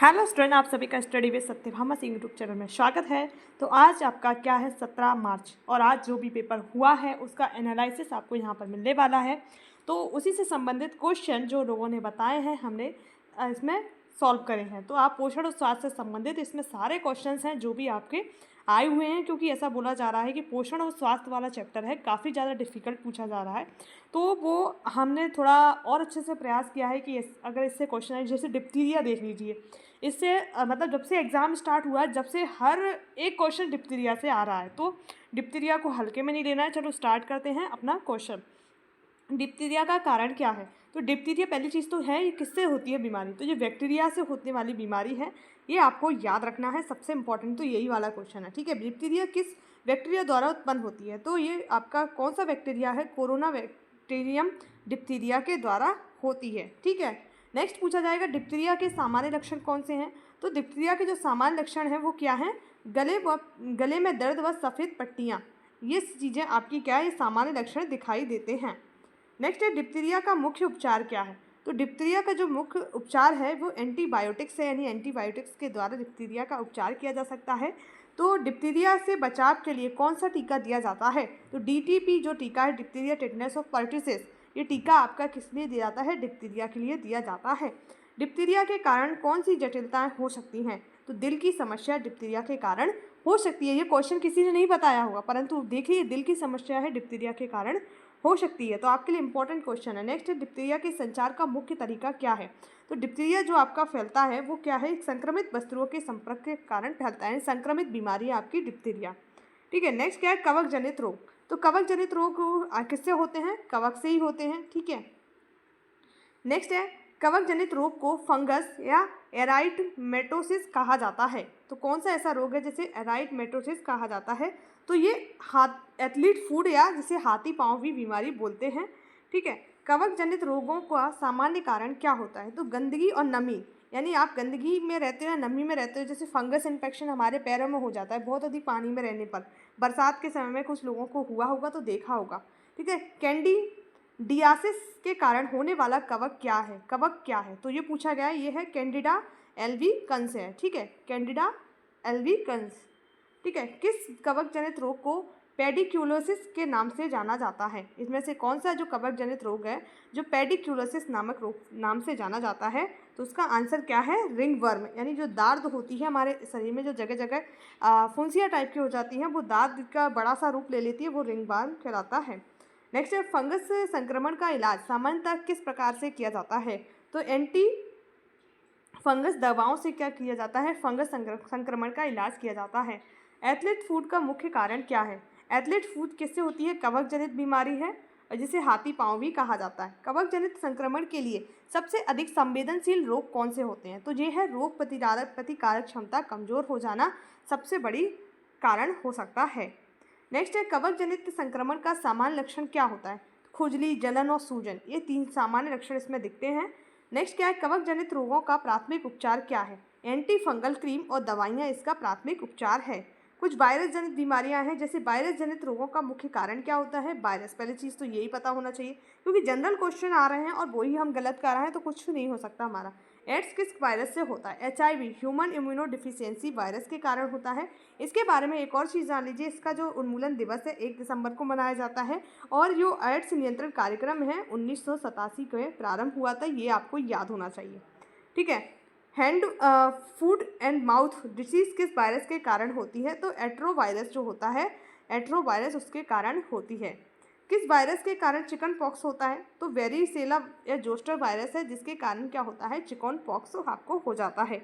Hello student, आप सभी का study with Satyabhama Singh YouTube channel में स्वागत है। तो आज आपका क्या है 17 मार्च, और आज जो भी पेपर हुआ है उसका एनालिसिस आपको यहाँ पर मिलने वाला है। तो उसी से संबंधित क्वेश्चन जो लोगों ने बताए हैं हमने इसमें सॉल्व करे हैं। तो आप पोषण और स्वास्थ्य से संबंधित इसमें सारे क्वेश्चंस हैं जो भी आपके आए हुए हैं, क्योंकि ऐसा बोला जा रहा है कि पोषण और स्वास्थ्य वाला चैप्टर है, काफ़ी ज़्यादा डिफ़िकल्ट पूछा जा रहा है। तो वो हमने थोड़ा और अच्छे से प्रयास किया है कि अगर इससे क्वेश्चन है, जैसे डिप्थीरिया देख लीजिए, इससे मतलब जब से एग्ज़ाम स्टार्ट हुआ है, जब से हर एक क्वेश्चन डिप्थीरिया से आ रहा है, तो डिप्थीरिया को हल्के में नहीं लेना है। चलो स्टार्ट करते हैं अपना क्वेश्चन। डिप्थीरिया का कारण क्या है? तो डिप्थीरिया पहली चीज़ तो है, ये किससे होती है बीमारी? तो ये बैक्टीरिया से होने वाली बीमारी है, ये आपको याद रखना है। सबसे इंपॉर्टेंट तो यही वाला क्वेश्चन है, ठीक है। डिप्थीरिया किस बैक्टीरिया द्वारा उत्पन्न होती है? तो ये आपका कौन सा बैक्टीरिया है? कोरोना बैक्टीरियम डिप्थीरिया के द्वारा होती है, ठीक है। नेक्स्ट पूछा जाएगा डिप्थीरिया के सामान्य लक्षण कौन से हैं? तो डिप्थीरिया के जो सामान्य लक्षण हैं वो क्या हैं? गले में दर्द व सफ़ेद पट्टियाँ, ये चीज़ें आपकी क्या है, ये सामान्य लक्षण दिखाई देते हैं। नेक्स्ट है डिप्थीरिया का मुख्य उपचार क्या है? तो डिप्थीरिया का जो मुख्य उपचार है वो एंटीबायोटिक्स है, यानी एंटीबायोटिक्स के द्वारा डिप्थीरिया का उपचार किया जा सकता है। तो डिप्थीरिया से बचाव के लिए कौन सा टीका दिया जाता है? तो डीटीपी जो टीका है, डिप्थीरिया टेटनस ऑफ पर्टिसिस, ये टीका आपका किस लिए दिया जाता है? डिप्थीरिया के लिए दिया जाता है। डिप्थीरिया के कारण कौन सी जटिलताएं हो सकती हैं? तो दिल की समस्या डिप्थीरिया के कारण हो सकती है। ये क्वेश्चन किसी ने नहीं बताया होगा, परंतु देखिए दिल की समस्या है डिप्थीरिया के कारण हो सकती है, तो आपके लिए इंपॉर्टेंट क्वेश्चन है। नेक्स्ट है डिप्थीरिया के संचार का मुख्य तरीका क्या है? तो डिप्थीरिया जो आपका फैलता है वो क्या है? संक्रमित वस्तुओं के संपर्क के कारण फैलता है, संक्रमित बीमारी है आपकी डिप्थीरिया, ठीक है। नेक्स्ट क्या है? कवक जनित रोग। तो कवक जनित रोग किससे होते हैं? कवक से ही होते हैं, ठीक है। नेक्स्ट है कवक जनित रोग को फंगस या एराइटमेटोसिस कहा जाता है। तो कौन सा ऐसा रोग है जिसे एराइटमेटोसिस कहा जाता है? तो ये हाथ एथलीट फूड या जिसे हाथी पाँव भी बीमारी बोलते हैं, ठीक है। कवक जनित रोगों का सामान्य कारण क्या होता है? तो गंदगी और नमी, यानी आप गंदगी में रहते हो या नमी में रहते हो। जैसे फंगस इन्फेक्शन हमारे पैरों में हो जाता है बहुत अधिक पानी में रहने पर। बरसात के समय में कुछ लोगों को हुआ होगा तो देखा होगा, ठीक है। कैंडिडियासिस के कारण होने वाला कवक क्या है? कवक क्या है? तो ये पूछा गया है, ये है कैंडिडा एल्बिकन्स है, ठीक है। कैंडिडा एल्बिकन्स, ठीक है। किस कवक जनित रोग को पेडिक्यूलोसिस के नाम से जाना जाता है? इसमें से कौन सा जो कवक जनित रोग है जो पेडिक्यूलोसिस नामक रोग नाम से जाना जाता है? तो उसका आंसर क्या है? रिंग वर्म, यानी जो दाद होती है हमारे शरीर में, जो जगह जगह फुंसिया टाइप की हो जाती हैं, वो दाद का बड़ा सा रूप ले लेती है, वो रिंग वर्म कहलाता है। नेक्स्ट है फंगस संक्रमण का इलाज सामान्यतः किस प्रकार से किया जाता है? तो एंटी फंगस दवाओं से क्या किया जाता है? फंगस संक्रमण का इलाज किया जाता है। एथलीट फूड का मुख्य कारण क्या है? एथलीट फूड किससे होती है? कवक जनित बीमारी है, और जिसे हाथी पाँव भी कहा जाता है। कवक जनित संक्रमण के लिए सबसे अधिक संवेदनशील रोग कौन से होते हैं? तो ये है रोग प्रतिकारक क्षमता कमजोर हो जाना सबसे बड़ी कारण हो सकता है। नेक्स्ट है कवक जनित संक्रमण का सामान्य लक्षण क्या होता है? खुजली, जलन और सूजन, ये 3 सामान्य लक्षण इसमें दिखते हैं। नेक्स्ट क्या है? कवक जनित रोगों का प्राथमिक उपचार क्या है? एंटी फंगल क्रीम और दवाइयाँ इसका प्राथमिक उपचार है। कुछ वायरस जनित बीमारियां हैं, जैसे वायरस जनित रोगों का मुख्य कारण क्या होता है? वायरस, पहली चीज़ तो यही पता होना चाहिए, क्योंकि जनरल क्वेश्चन आ रहे हैं और वही हम गलत कर रहे हैं तो कुछ नहीं हो सकता हमारा। एड्स किस वायरस से होता है? HIV human immuno deficiency virus के कारण होता है। इसके बारे में एक और चीज़ जान लीजिए, इसका जो उन्मूलन दिवस है 1 दिसंबर को मनाया जाता है, और जो एड्स नियंत्रण कार्यक्रम है 1987 में प्रारंभ हुआ था, ये आपको याद होना चाहिए, ठीक है। Hand food and mouth disease किस वायरस के कारण होती है? तो एट्रोवायरस जो होता है, एट्रोवायरस उसके कारण होती है। किस वायरस के कारण चिकन पॉक्स होता है? तो वेरिसेला या जोस्टर वायरस है, जिसके कारण क्या होता है? चिकन पॉक्स आपको हो जाता है।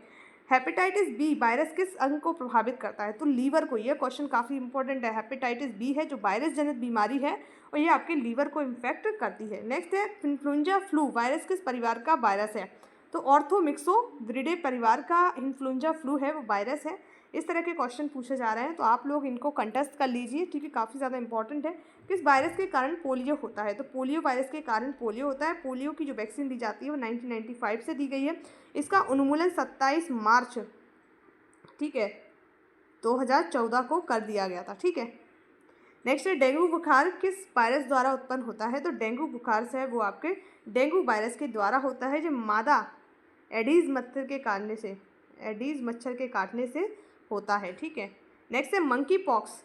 हेपेटाइटिस बी वायरस किस अंग को प्रभावित करता है? तो लीवर को। यह क्वेश्चन काफ़ी इंपॉर्टेंट है। हेपेटाइटिस बी है जो वायरस जनित बीमारी है, और ये आपके लीवर को इन्फेक्ट करती है। नेक्स्ट है इन्फ्लुएंजा फ्लू वायरस किस परिवार का वायरस है? तो ऑर्थोमिक्सोविरिडे परिवार का इन्फ्लुएंजा फ्लू है, वो वायरस है। इस तरह के क्वेश्चन पूछे जा रहे हैं, तो आप लोग इनको कंटेस्ट कर लीजिए, ठीक है, काफ़ी ज़्यादा इंपॉर्टेंट है। किस वायरस के कारण पोलियो होता है? तो पोलियो वायरस के कारण पोलियो होता है। पोलियो की जो वैक्सीन दी जाती है वो 1995 से दी गई है। इसका उन्मूलन 27 मार्च, ठीक है, 2014 को कर दिया गया था, ठीक है। नेक्स्ट है डेंगू बुखार किस वायरस द्वारा उत्पन्न होता है? तो डेंगू बुखार से है वो आपके डेंगू वायरस के द्वारा होता है, जो मादा एडीज मच्छर के कारण से, एडीज मच्छर के काटने से होता है। ठीक है, नेक्स्ट है मंकी पॉक्स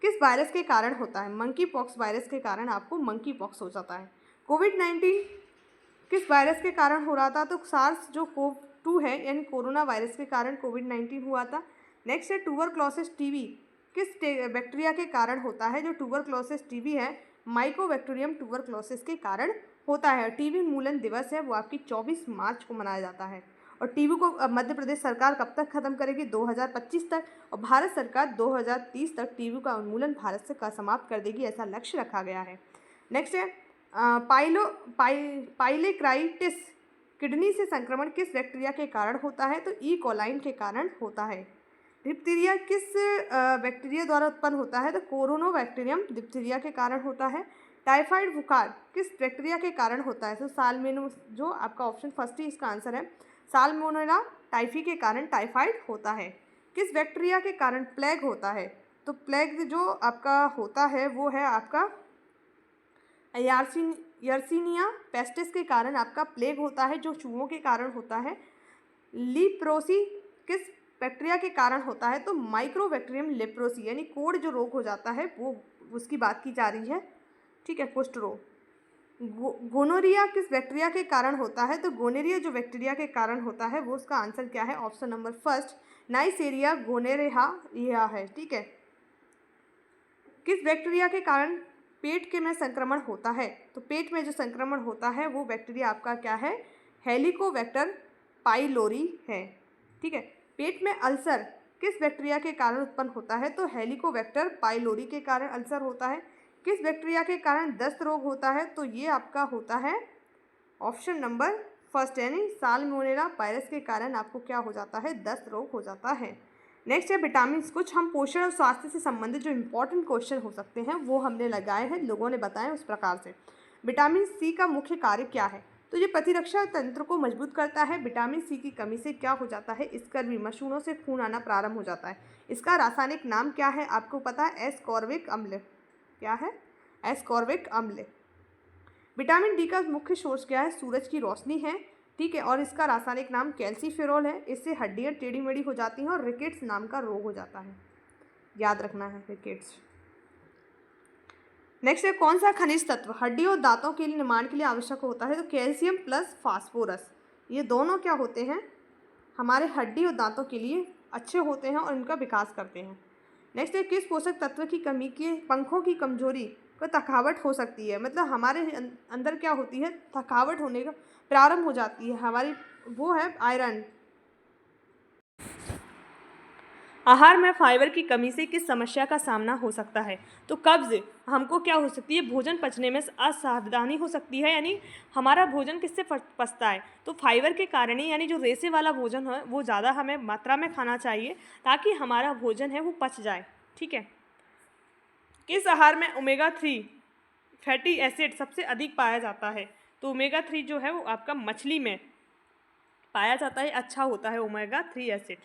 किस वायरस के कारण होता है? मंकी पॉक्स वायरस के कारण आपको मंकी पॉक्स हो जाता है। कोविड-19 किस वायरस के कारण हो रहा था? तो सार्स जो कोव-2 है यानी कोरोना वायरस के कारण कोविड-19 हुआ था। नेक्स्ट है ट्यूबरक्लोसिस टीबी किस बैक्टीरिया के कारण होता है? जो ट्यूबरक्लोसिस टीबी है माइकोबैक्टीरियम ट्यूबरक्लोसिस के कारण होता है। टीबी उन्मूलन दिवस है वो आपकी 24 मार्च को मनाया जाता है। और टीबी को मध्य प्रदेश सरकार कब तक खत्म करेगी? 2025 तक, और भारत सरकार 2030 तक टीबी का उन्मूलन भारत से समाप्त कर देगी, ऐसा लक्ष्य रखा गया है। नेक्स्ट है पाइलेक्राइटिस किडनी से संक्रमण किस बैक्टीरिया के कारण होता है? तो ई कोलाइन के कारण होता है। डिप्थीरिया किस बैक्टीरिया द्वारा उत्पन्न होता है? तो कोरोनोबैक्टीरियम डिप्थीरिया के कारण होता है। टाइफाइड बुखार किस बैक्टीरिया के कारण होता है? तो साल्मोनेला, जो आपका ऑप्शन फर्स्ट ही इसका आंसर है, साल्मोनेला टाइफी के कारण टाइफाइड होता है। किस बैक्टीरिया के कारण प्लेग होता है? तो प्लेग जो आपका होता है वो है आपका यर्सीनिया पेस्टिस के कारण आपका प्लेग होता है, जो चूहों के कारण होता है। लीप्रोसी किस बैक्टीरिया के कारण होता है? तो माइक्रोबैक्टीरियम लेप्रोसी यानी कोढ़ जो रोग हो जाता है वो उसकी बात की जा रही है। ठीक है, कुष्ठ रोग। गोनोरिया किस बैक्टीरिया के कारण होता है? तो गोनेरिया जो बैक्टीरिया के कारण होता है वो उसका आंसर क्या है? ऑप्शन नंबर फर्स्ट नाइसेरिया गोनेरेहा है। ठीक है, किस बैक्टीरिया के कारण पेट के में संक्रमण होता है? तो पेट में जो संक्रमण होता है वो बैक्टीरिया आपका क्या है? हेलिकोबैक्टर पाइलोरी है। ठीक है, पेट में अल्सर किस बैक्टीरिया के कारण उत्पन्न होता है? तो हेलिकोबैक्टर पाइलोरी के कारण अल्सर होता है। किस बैक्टीरिया के कारण दस्त रोग होता है? तो ये आपका होता है ऑप्शन नंबर फर्स्ट यानी साल्मोनेला वायरस के कारण आपको क्या हो जाता है? दस्त रोग हो जाता है। नेक्स्ट है विटामिन। कुछ हम पोषण और स्वास्थ्य से संबंधित जो इम्पोर्टेंट क्वेश्चन हो सकते हैं वो हमने लगाए हैं, लोगों ने बताए उस प्रकार से। विटामिन सी का मुख्य कार्य क्या है? तो ये प्रतिरक्षा तंत्र को मजबूत करता है। विटामिन सी की कमी से क्या हो जाता है? स्कर्वी, मसूड़ों से खून आना प्रारंभ हो जाता है। इसका रासायनिक नाम क्या है? आपको पता है, एस्कॉर्बिक अम्ल। क्या है? एस्कॉर्बिक अम्ल। विटामिन डी का मुख्य सोर्स क्या है? सूरज की रोशनी है। ठीक है, और इसका रासायनिक नाम कैल्सीफेरोल है। इससे हड्डियाँ टेढ़ी मेढ़ी हो जाती हैं और रिकेट्स नाम का रोग हो जाता है, याद रखना है, रिकेट्स। नेक्स्ट है कौन सा खनिज तत्व हड्डियों और दांतों के लिए निर्माण के लिए आवश्यक होता है? तो कैल्शियम प्लस फास्फोरस, ये दोनों क्या होते हैं? हमारे हड्डी और दांतों के लिए अच्छे होते हैं और इनका विकास करते हैं। नेक्स्ट है किस पोषक तत्व की कमी के पंखों की कमजोरी को थकावट हो सकती है? मतलब हमारे अंदर क्या होती है? थकावट होने का प्रारंभ हो जाती है हमारी, वो है आयरन। आहार में फाइबर की कमी से किस समस्या का सामना हो सकता है? तो कब्ज हमको क्या हो सकती है? भोजन पचने में असावधानी हो सकती है, यानी हमारा भोजन किससे पचता है? तो फाइबर के कारण ही, यानी जो रेशे वाला भोजन है वो ज़्यादा हमें मात्रा में खाना चाहिए ताकि हमारा भोजन है वो पच जाए। ठीक है, किस आहार में ओमेगा 3 फैटी एसिड सबसे अधिक पाया जाता है? तो ओमेगा 3 जो है वो आपका मछली में पाया जाता है, अच्छा होता है ओमेगा 3 एसिड।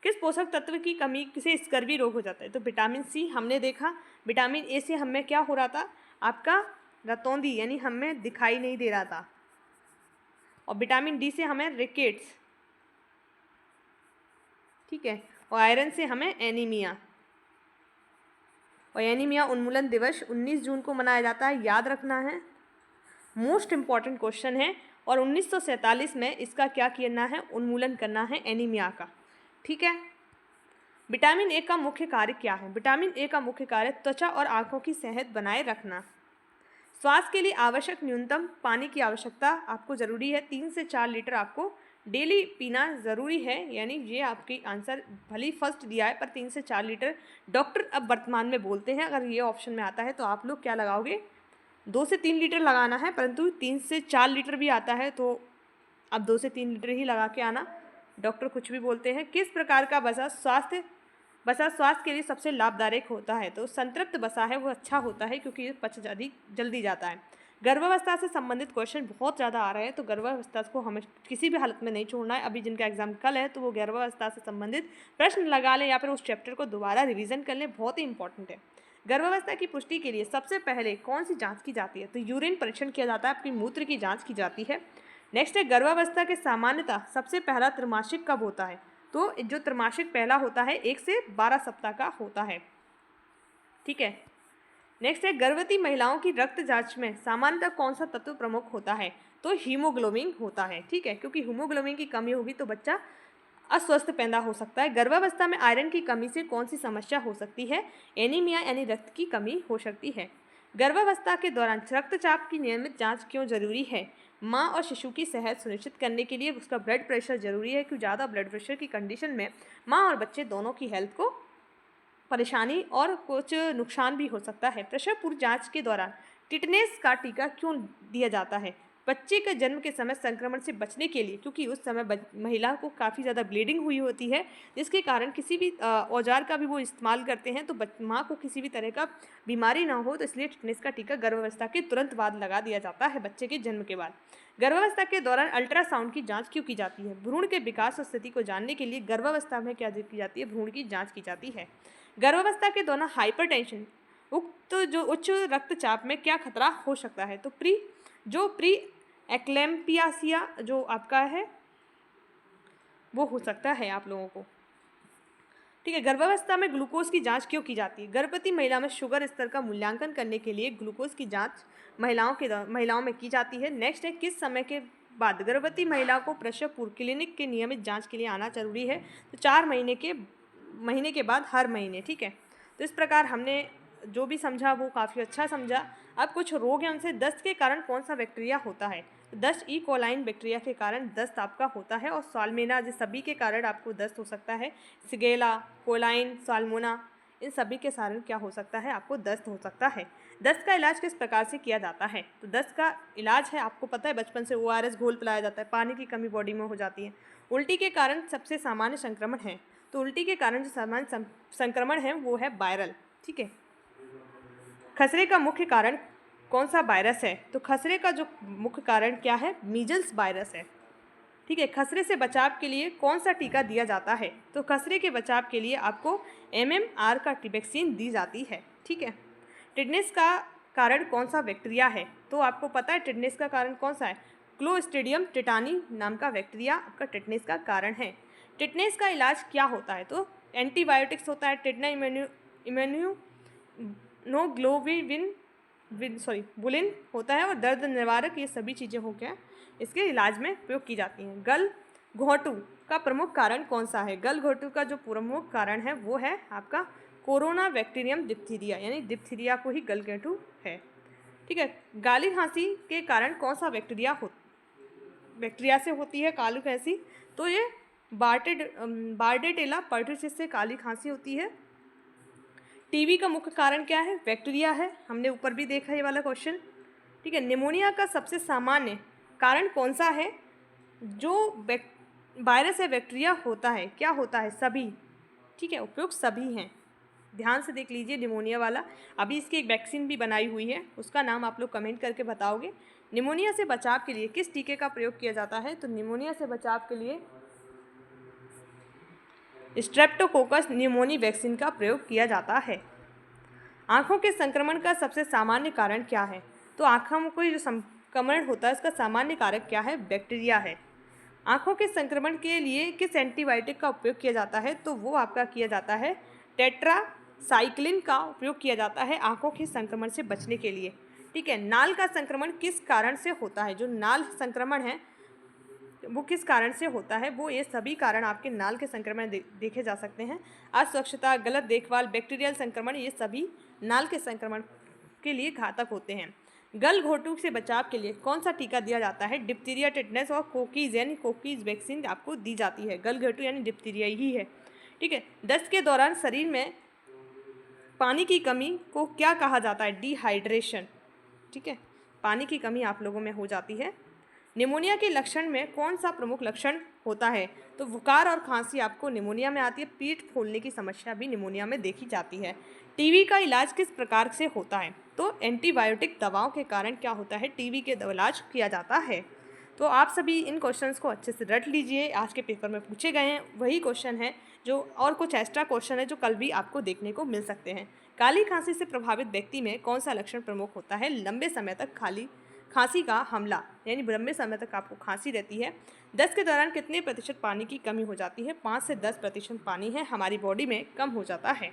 किस पोषक तत्व की कमी से स्कर्वी रोग हो जाता है? तो विटामिन सी हमने देखा। विटामिन ए से हमें क्या हो रहा था? आपका रतौंधी, यानी हमें दिखाई नहीं दे रहा था। और विटामिन डी से हमें रिकेट्स। ठीक है, और आयरन से हमें एनीमिया। और एनीमिया उन्मूलन दिवस 19 जून को मनाया जाता है, याद रखना है, मोस्ट इम्पॉर्टेंट क्वेश्चन है। और 1947 में इसका क्या करना है? उन्मूलन करना है एनीमिया का। ठीक है, विटामिन ए का मुख्य कार्य क्या है? विटामिन ए का मुख्य कार्य त्वचा और आंखों की सेहत बनाए रखना। स्वास्थ्य के लिए आवश्यक न्यूनतम पानी की आवश्यकता आपको ज़रूरी है, 3 से 4 लीटर आपको डेली पीना ज़रूरी है। यानी ये आपकी आंसर भले ही फर्स्ट दिया है पर 3 से 4 लीटर डॉक्टर अब वर्तमान में बोलते हैं। अगर ये ऑप्शन में आता है तो आप लोग क्या लगाओगे? 2 से 3 लीटर लगाना है, परंतु 3 से 4 लीटर भी आता है तो अब 2 से 3 लीटर ही लगा के आना, डॉक्टर कुछ भी बोलते हैं। किस प्रकार का वसा स्वास्थ्य के लिए सबसे लाभदायक होता है? तो संतृप्त वसा है वो अच्छा होता है क्योंकि ये पच जल्दी जाता है। गर्भावस्था से संबंधित क्वेश्चन बहुत ज़्यादा आ रहे हैं, तो गर्भावस्था को हमें किसी भी हालत में नहीं छोड़ना है। अभी जिनका एग्जाम कल है तो वो गर्भावस्था से संबंधित प्रश्न लगा लें या फिर उस चैप्टर को दोबारा रिवीजन कर लें, बहुत ही इंपॉर्टेंट है। गर्भावस्था की पुष्टि के लिए सबसे पहले कौन सी जाँच की जाती है? तो यूरिन परीक्षण किया जाता है, आपकी मूत्र की जाँच की जाती है। नेक्स्ट है गर्भावस्था के सामान्यतः सबसे पहला त्रैमासिक कब होता है? तो जो त्रैमासिक पहला होता है 1 से 12 सप्ताह का होता है। ठीक है, नेक्स्ट है गर्भवती महिलाओं की रक्त जांच में सामान्यतः कौन सा तत्व प्रमुख होता है? तो हीमोग्लोबिन होता है। ठीक है, क्योंकि हीमोग्लोबिन की कमी होगी तो बच्चा अस्वस्थ पैदा हो सकता है। गर्भावस्था में आयरन की कमी से कौन सी समस्या हो सकती है? एनीमिया यानी रक्त की कमी हो सकती है। गर्भावस्था के दौरान रक्तचाप की नियमित जांच क्यों जरूरी है? माँ और शिशु की सेहत सुनिश्चित करने के लिए उसका ब्लड प्रेशर जरूरी है, क्योंकि ज़्यादा ब्लड प्रेशर की कंडीशन में माँ और बच्चे दोनों की हेल्थ को परेशानी और कुछ नुकसान भी हो सकता है। प्रसव पूर्व जांच के दौरान टिटनेस का टीका क्यों दिया जाता है? बच्चे के जन्म के समय संक्रमण से बचने के लिए, क्योंकि उस समय महिला को काफ़ी ज़्यादा ब्लीडिंग हुई होती है, जिसके कारण किसी भी औजार का भी वो इस्तेमाल करते हैं तो माँ को किसी भी तरह का बीमारी ना हो, तो इसलिए टिटनेस का टीका गर्भावस्था के तुरंत बाद लगा दिया जाता है बच्चे के जन्म के बाद। गर्भावस्था के दौरान अल्ट्रासाउंड की जाँच क्यों की जाती है? भ्रूण के विकास और स्थिति को जानने के लिए गर्भावस्था में क्या की जाती है? भ्रूण की जाँच की जाती है। गर्भावस्था के दौरान हाइपरटेंशन जो उच्च रक्तचाप में क्या खतरा हो सकता है? तो प्री एक्लेम्पियासिया जो आपका है वो हो सकता है आप लोगों को। ठीक है, गर्भावस्था में ग्लूकोज की जांच क्यों की जाती है? गर्भवती महिला में शुगर स्तर का मूल्यांकन करने के लिए ग्लूकोज की जांच महिलाओं में की जाती है। नेक्स्ट है, किस समय के बाद गर्भवती महिला को प्रसव पूर्व क्लिनिक के नियमित जांच के लिए आना जरूरी है? तो 4 महीने के बाद हर महीने। ठीक है, तो इस प्रकार हमने जो भी समझा वो काफ़ी अच्छा समझा। अब कुछ रोग हैं, उनसे दस्त के कारण कौन सा बैक्टीरिया होता है? दस्त ई कोलाइन बैक्टीरिया के कारण दस्त आपका होता है, और साल्मोनेला जिस सभी के कारण आपको दस्त हो सकता है। सिगेला, कोलाइन, साल्मोना, इन सभी के कारण क्या हो सकता है? आपको दस्त हो सकता है। दस्त का इलाज किस प्रकार से किया जाता है? तो दस्त का इलाज है, आपको पता है बचपन से ORS घोल पिलाया जाता है, पानी की कमी बॉडी में हो जाती है। उल्टी के कारण सबसे सामान्य संक्रमण है, तो उल्टी के कारण जो सामान्य संक्रमण है वो है वायरल। ठीक है, खसरे का मुख्य कारण कौन सा वायरस है? तो खसरे का जो मुख्य कारण क्या है? मीजल्स वायरस है। ठीक है, खसरे से बचाव के लिए कौन सा टीका दिया जाता है? तो खसरे के बचाव के लिए आपको MMR का वैक्सीन दी जाती है। ठीक है, टिटनेस का कारण कौन सा बैक्टीरिया है? तो आपको पता है टिटनेस का कारण कौन सा है? क्लोस्ट्रीडियम टिटानी नाम का बैक्टीरिया आपका टिटनेस का कारण है। टिटनेस का इलाज क्या होता है? तो एंटीबायोटिक्स होता है, टिटना बुलिन होता है, और दर्द निवारक, ये सभी चीज़ें हो गया इसके इलाज में प्रयोग की जाती हैं। गल घोटू का प्रमुख कारण कौन सा है? गल घोटू का जो प्रमुख कारण है वो है आपका कोरोना बैक्टीरियम डिप्थीरिया, यानी डिप्थीरिया को ही गल घोटू है। ठीक है, काली खांसी के कारण कौन सा बैक्टीरिया से होती है काली खांसी? तो ये बार्डेटेला पर्टुसिस से काली खांसी होती है। टीबी का मुख्य कारण क्या है? बैक्टीरिया है, हमने ऊपर भी देखा ये वाला क्वेश्चन। ठीक है, निमोनिया का सबसे सामान्य कारण कौन सा है? जो वायरस है बैक्टीरिया होता है, क्या होता है? सभी। ठीक है, उपयुक्त सभी हैं, ध्यान से देख लीजिए निमोनिया वाला। अभी इसकी एक वैक्सीन भी बनाई हुई है, उसका नाम आप लोग कमेंट करके बताओगे। निमोनिया से बचाव के लिए किस टीके का प्रयोग किया जाता है? तो निमोनिया से बचाव के लिए स्ट्रेप्टोकोकस न्यूमोनी वैक्सीन का प्रयोग किया जाता है। आँखों के संक्रमण का सबसे सामान्य कारण क्या है? तो आँखों में कोई जो संक्रमण होता है इसका सामान्य कारक क्या है? बैक्टीरिया है। आँखों के संक्रमण के लिए किस एंटीबायोटिक का उपयोग किया जाता है? तो वो आपका किया जाता है टेट्रासाइक्लिन का उपयोग किया जाता है आँखों के संक्रमण से बचने के लिए। ठीक है, नाल का संक्रमण किस कारण से होता है? जो नाल संक्रमण है वो किस कारण से होता है? वो ये सभी कारण आपके नाल के संक्रमण देखे जा सकते हैं। अस्वच्छता, गलत देखभाल, बैक्टीरियल संक्रमण, ये सभी नाल के संक्रमण के लिए घातक होते हैं। गल घोटू से बचाव के लिए कौन सा टीका दिया जाता है? डिप्थीरिया, टिटनेस और कोकीज यानी कोकीज वैक्सीन आपको दी जाती है। गल घोटू यानी डिप्थीरिया ही है। ठीक है, दस्त के दौरान शरीर में पानी की कमी को क्या कहा जाता है? डिहाइड्रेशन। ठीक है, पानी की कमी आप लोगों में हो जाती है। निमोनिया के लक्षण में कौन सा प्रमुख लक्षण होता है? तो बुखार और खांसी आपको निमोनिया में आती है। पीठ फूलने की समस्या भी निमोनिया में देखी जाती है। टीबी का इलाज किस प्रकार से होता है? तो एंटीबायोटिक दवाओं के कारण क्या होता है? टीबी के इलाज किया जाता है। तो आप सभी इन क्वेश्चंस को अच्छे से रट लीजिए, आज के पेपर में पूछे गए हैं वही क्वेश्चन है जो, और कुछ एक्स्ट्रा क्वेश्चन है जो कल भी आपको देखने को मिल सकते हैं। काली खांसी से प्रभावित व्यक्ति में कौन सा लक्षण प्रमुख होता है? लंबे समय तक खांसी का हमला यानी लंबे समय तक आपको खांसी रहती है। दस्त के दौरान कितने प्रतिशत पानी की कमी हो जाती है? 5 से 10% पानी है हमारी बॉडी में कम हो जाता है।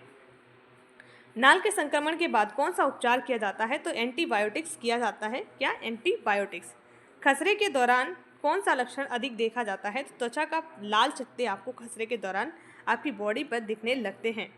नाल के संक्रमण के बाद कौन सा उपचार किया जाता है? तो एंटीबायोटिक्स किया जाता है। क्या? एंटीबायोटिक्स। खसरे के दौरान कौन सा लक्षण अधिक देखा जाता है? तो त्वचा का लाल चट्टे आपको खसरे के दौरान आपकी बॉडी पर दिखने लगते हैं।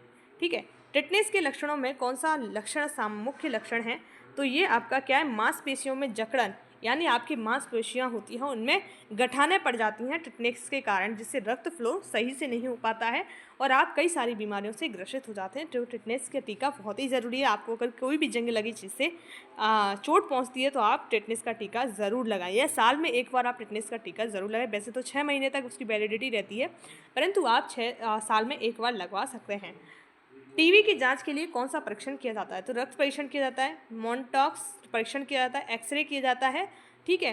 ठीक है। टिटनेस के लक्षणों में कौन सा लक्षण मुख्य लक्षण है? तो ये आपका क्या है? मांसपेशियों में जकड़न यानी आपकी मांसपेशियां होती हैं उनमें गठाने पड़ जाती हैं टिटनेस के कारण, जिससे रक्त फ्लो सही से नहीं हो पाता है और आप कई सारी बीमारियों से ग्रसित हो जाते हैं। जो टिटनेस का टीका बहुत ही ज़रूरी है। आपको अगर कोई भी जंग लगी चीज़ से चोट पहुंचती है तो आप टिटनेस का टीका ज़रूर लगाइए। साल में एक बार आप टिटनेस का टीका ज़रूर लगाएं। वैसे तो 6 महीने तक उसकी वैलिडिटी रहती है, परंतु आप साल में एक बार लगवा सकते हैं। टीबी की जांच के लिए कौन सा परीक्षण किया जाता है? तो रक्त परीक्षण किया जाता है, मॉन्टॉक्स परीक्षण किया जाता है, एक्सरे किया जाता है। ठीक है,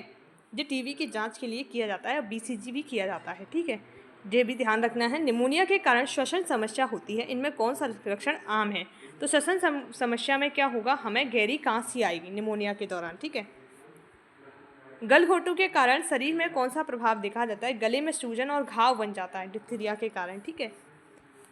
ये टीबी की जांच के लिए किया जाता है और बीसीजी भी किया जाता है। ठीक है, ये भी ध्यान रखना है। निमोनिया के कारण श्वसन समस्या होती है, इनमें कौन सा लक्षण आम है? तो श्वसन समस्या में क्या होगा? हमें गहरी खांसी आएगी निमोनिया के दौरान। ठीक है। गलघोटू के कारण शरीर में कौन सा प्रभाव देखा जाता है? गले में सूजन और घाव बन जाता है डिप्थीरिया के कारण। ठीक है,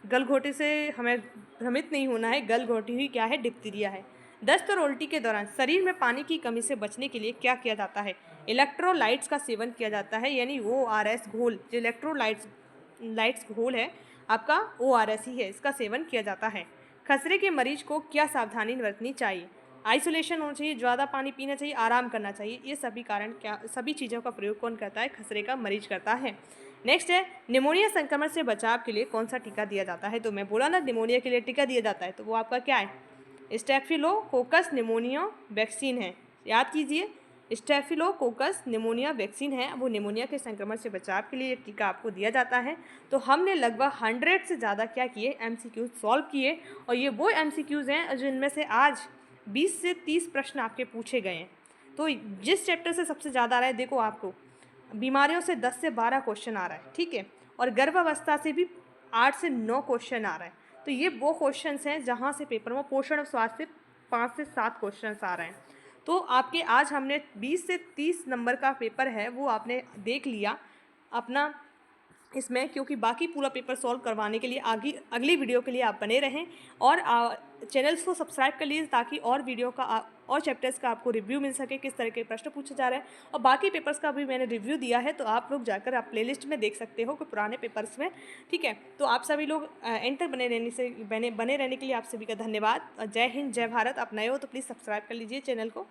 गलघोटे से हमें भ्रमित नहीं होना है, गलघोटी ही क्या है? डिप्थीरिया है। दस्त और उल्टी के दौरान शरीर में पानी की कमी से बचने के लिए क्या किया जाता है? इलेक्ट्रोलाइट्स का सेवन किया जाता है, यानी ORS घोल। जो इलेक्ट्रोलाइट्स घोल है आपका ORS ही है, इसका सेवन किया जाता है। खसरे के मरीज को क्या सावधानी बरतनी चाहिए? आइसोलेशन होना चाहिए, ज़्यादा पानी पीना चाहिए, आराम करना चाहिए। ये सभी चीज़ों का प्रयोग कौन करता है? खसरे का मरीज करता है। नेक्स्ट है, निमोनिया संक्रमण से बचाव के लिए कौन सा टीका दिया जाता है? तो मैं बोला ना, निमोनिया के लिए टीका दिया जाता है, तो वो आपका क्या है? स्टेफिलोकोकस निमोनिया वैक्सीन है। याद कीजिए, स्टेफिलोकोकस निमोनिया वैक्सीन है, वो निमोनिया के संक्रमण से बचाव के लिए टीका आपको दिया जाता है। तो हमने लगभग 100 से ज़्यादा क्या किए? MCQ सॉल्व किए, और ये वो MCQs हैं जिनमें से आज 20 से 30 प्रश्न आपके पूछे गए हैं। तो जिस चैप्टर से सबसे ज़्यादा आ रहा है, देखो आपको बीमारियों से 10 से 12 क्वेश्चन आ रहा है। ठीक है, और गर्भावस्था से भी 8 से 9 क्वेश्चन आ रहा है। तो ये वो क्वेश्चंस हैं जहाँ से पेपर में पोषण और स्वास्थ्य से 5 से 7 क्वेश्चंस आ रहे हैं। तो आपके आज हमने 20 से 30 नंबर का पेपर है वो आपने देख लिया अपना इसमें, क्योंकि बाकी पूरा पेपर सॉल्व करवाने के लिए अगली वीडियो के लिए आप बने रहें और चैनल्स को सब्सक्राइब कर लीजिए, ताकि और वीडियो का और चैप्टर्स का आपको रिव्यू मिल सके, किस तरह के प्रश्न पूछे जा रहे हैं। और बाकी पेपर्स का भी मैंने रिव्यू दिया है, तो आप लोग जाकर आप प्लेलिस्ट में देख सकते हो कि पुराने पेपर्स में। ठीक है, तो आप सभी लोग एंड तक बने रहने के लिए आप सभी का धन्यवाद। जय हिंद, जय भारत। आप नए हो तो प्लीज़ सब्सक्राइब कर लीजिए चैनल को।